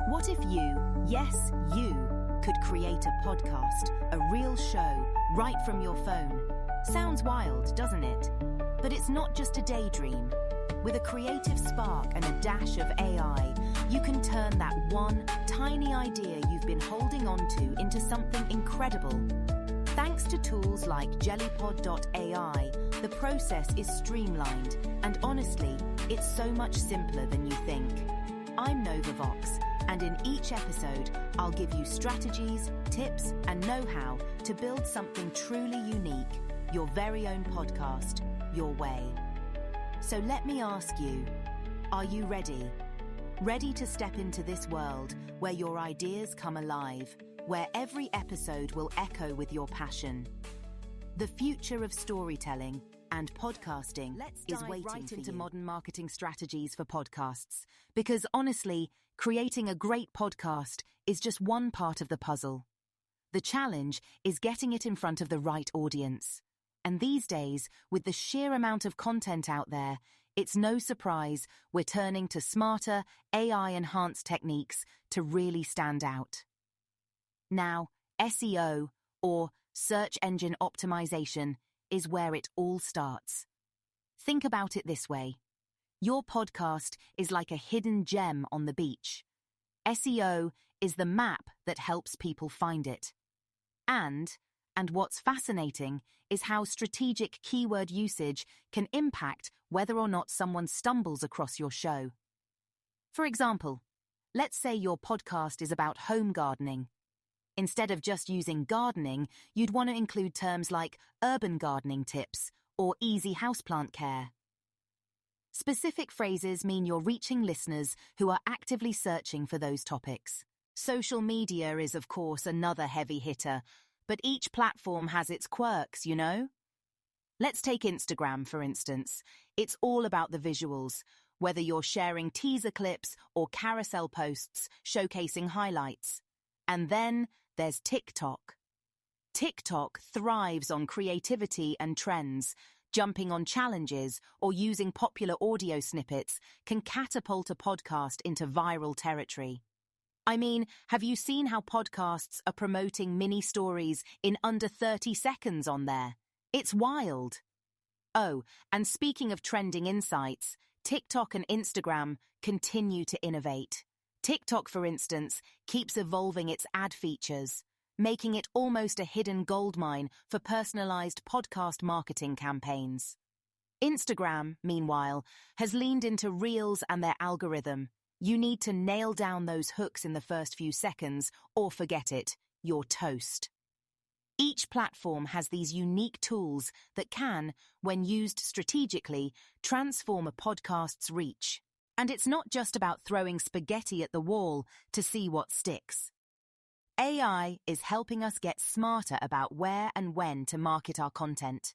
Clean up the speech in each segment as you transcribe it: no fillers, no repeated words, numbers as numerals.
What if you, yes, you, could create a podcast, a real show, right from your phone? Sounds wild, doesn't it? But it's not just a daydream. With a creative spark and a dash of AI, you can turn that one tiny idea you've been holding onto into something incredible. Thanks to tools like Jellypod.ai, the process is streamlined, and honestly, it's so much simpler than you think. I'm Novavox, and in each episode, I'll give you strategies, tips, and know-how to build something truly unique, your very own podcast, your way. So let me ask you, are you ready? Ready to step into this world where your ideas come alive, where every episode will echo with your passion? The future of storytelling and podcasting is waiting right into modern marketing strategies for podcasts, because honestly, creating a great podcast is just one part of the puzzle. The challenge is getting it in front of the right audience. And these days, with the sheer amount of content out there, it's no surprise we're turning to smarter, AI-enhanced techniques to really stand out. Now, SEO, or search engine optimization, is where it all starts. Think about it this way. Your podcast is like a hidden gem on the beach. SEO is the map that helps people find it. And what's fascinating is how strategic keyword usage can impact whether or not someone stumbles across your show. For example, let's say your podcast is about home gardening. Instead of just using gardening, you'd want to include terms like urban gardening tips or easy houseplant care. Specific phrases mean you're reaching listeners who are actively searching for those topics. Social media is, of course, another heavy hitter, but each platform has its quirks, you know? Let's take Instagram, for instance. It's all about the visuals, whether you're sharing teaser clips or carousel posts showcasing highlights. And then there's TikTok. TikTok thrives on creativity and trends. Jumping on challenges or using popular audio snippets can catapult a podcast into viral territory. I mean, have you seen how podcasts are promoting mini stories in under 30 seconds on there? It's wild. Oh, and speaking of trending insights, TikTok and Instagram continue to innovate. TikTok, for instance, keeps evolving its ad features, making it almost a hidden goldmine for personalized podcast marketing campaigns. Instagram, meanwhile, has leaned into Reels and their algorithm. You need to nail down those hooks in the first few seconds, or forget it, you're toast. Each platform has these unique tools that can, when used strategically, transform a podcast's reach. And it's not just about throwing spaghetti at the wall to see what sticks. AI is helping us get smarter about where and when to market our content.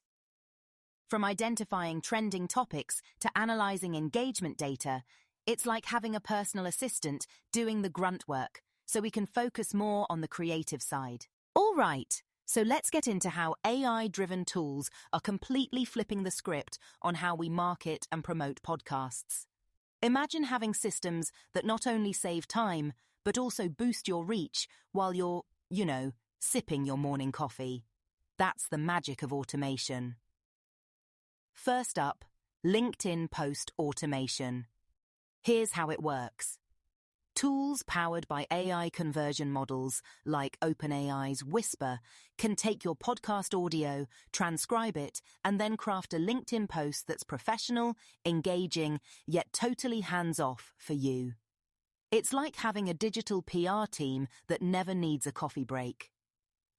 From identifying trending topics to analyzing engagement data, it's like having a personal assistant doing the grunt work, so we can focus more on the creative side. All right, so let's get into how AI-driven tools are completely flipping the script on how we market and promote podcasts. Imagine having systems that not only save time, but also boost your reach while you're, sipping your morning coffee. That's the magic of automation. First up, LinkedIn post automation. Here's how it works. Tools powered by AI conversion models like OpenAI's Whisper can take your podcast audio, transcribe it, and then craft a LinkedIn post that's professional, engaging, yet totally hands-off for you. It's like having a digital PR team that never needs a coffee break.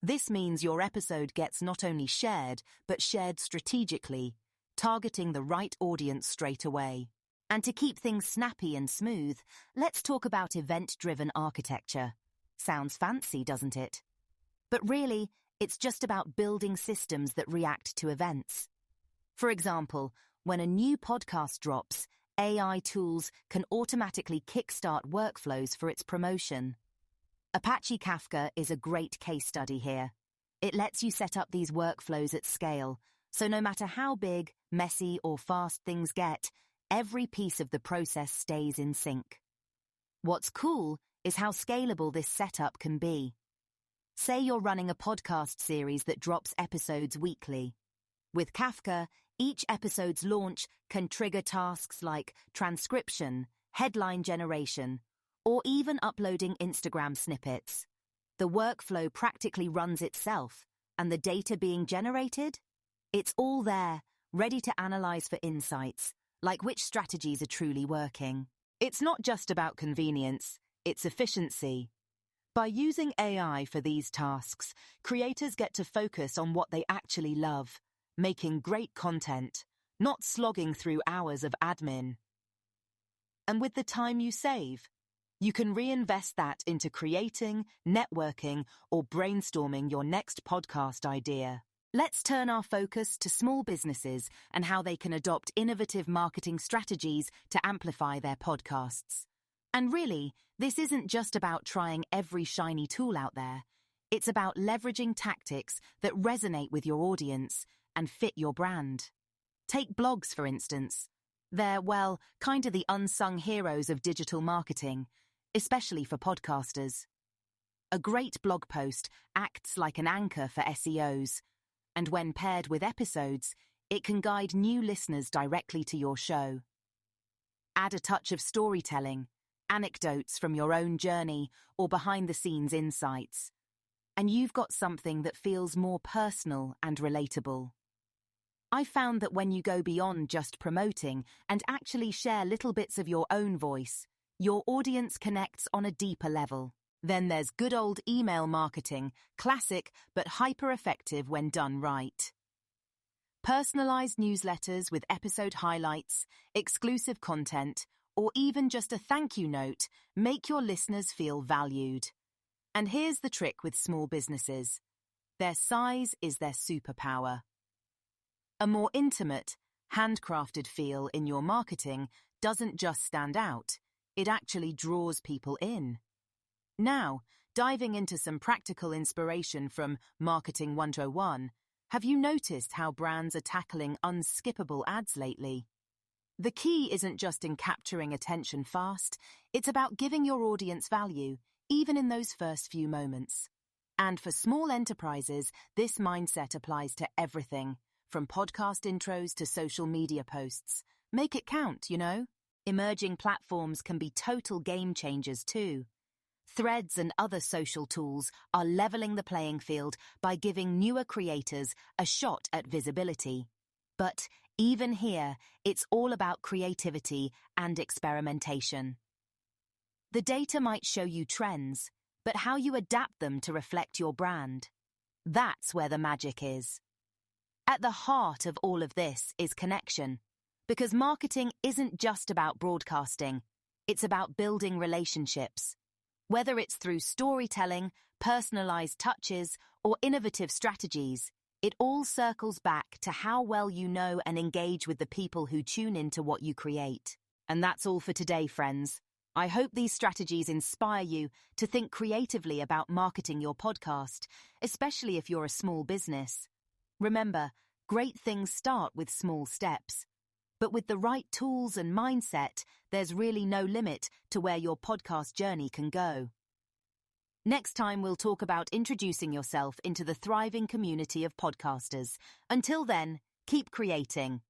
This means your episode gets not only shared, but shared strategically, targeting the right audience straight away. And to keep things snappy and smooth, let's talk about event-driven architecture. Sounds fancy, doesn't it? But really, it's just about building systems that react to events. For example, when a new podcast drops, AI tools can automatically kickstart workflows for its promotion. Apache Kafka is a great case study here. It lets you set up these workflows at scale, so no matter how big, messy, or fast things get, every piece of the process stays in sync. What's cool is how scalable this setup can be. Say you're running a podcast series that drops episodes weekly. With Kafka, each episode's launch can trigger tasks like transcription, headline generation, or even uploading Instagram snippets. The workflow practically runs itself, and the data being generated? It's all there, ready to analyze for insights, like which strategies are truly working. It's not just about convenience, it's efficiency. By using AI for these tasks, creators get to focus on what they actually love, making great content, not slogging through hours of admin. And with the time you save, you can reinvest that into creating, networking, or brainstorming your next podcast idea. Let's turn our focus to small businesses and how they can adopt innovative marketing strategies to amplify their podcasts. And really, this isn't just about trying every shiny tool out there. It's about leveraging tactics that resonate with your audience and fit your brand. Take blogs, for instance. They're, well, kind of the unsung heroes of digital marketing, especially for podcasters. A great blog post acts like an anchor for SEOs, and when paired with episodes, it can guide new listeners directly to your show. Add a touch of storytelling, anecdotes from your own journey, or behind-the-scenes insights, and you've got something that feels more personal and relatable. I've found that when you go beyond just promoting and actually share little bits of your own voice, your audience connects on a deeper level. Then there's good old email marketing, classic but hyper-effective when done right. Personalized newsletters with episode highlights, exclusive content, or even just a thank you note make your listeners feel valued. And here's the trick with small businesses. Their size is their superpower. A more intimate, handcrafted feel in your marketing doesn't just stand out, it actually draws people in. Now, diving into some practical inspiration from Marketing 101, have you noticed how brands are tackling unskippable ads lately? The key isn't just in capturing attention fast, it's about giving your audience value, even in those first few moments. And for small enterprises, this mindset applies to everything, from podcast intros to social media posts. Make it count, you know? Emerging platforms can be total game changers too. Threads and other social tools are leveling the playing field by giving newer creators a shot at visibility. But even here, it's all about creativity and experimentation. The data might show you trends, but how you adapt them to reflect your brand. That's where the magic is. At the heart of all of this is connection, because marketing isn't just about broadcasting, it's about building relationships. Whether it's through storytelling, personalized touches, or innovative strategies, it all circles back to how well you know and engage with the people who tune into what you create. And that's all for today, friends. I hope these strategies inspire you to think creatively about marketing your podcast, especially if you're a small business. Remember, great things start with small steps. But with the right tools and mindset, there's really no limit to where your podcast journey can go. Next time, we'll talk about introducing yourself into the thriving community of podcasters. Until then, keep creating.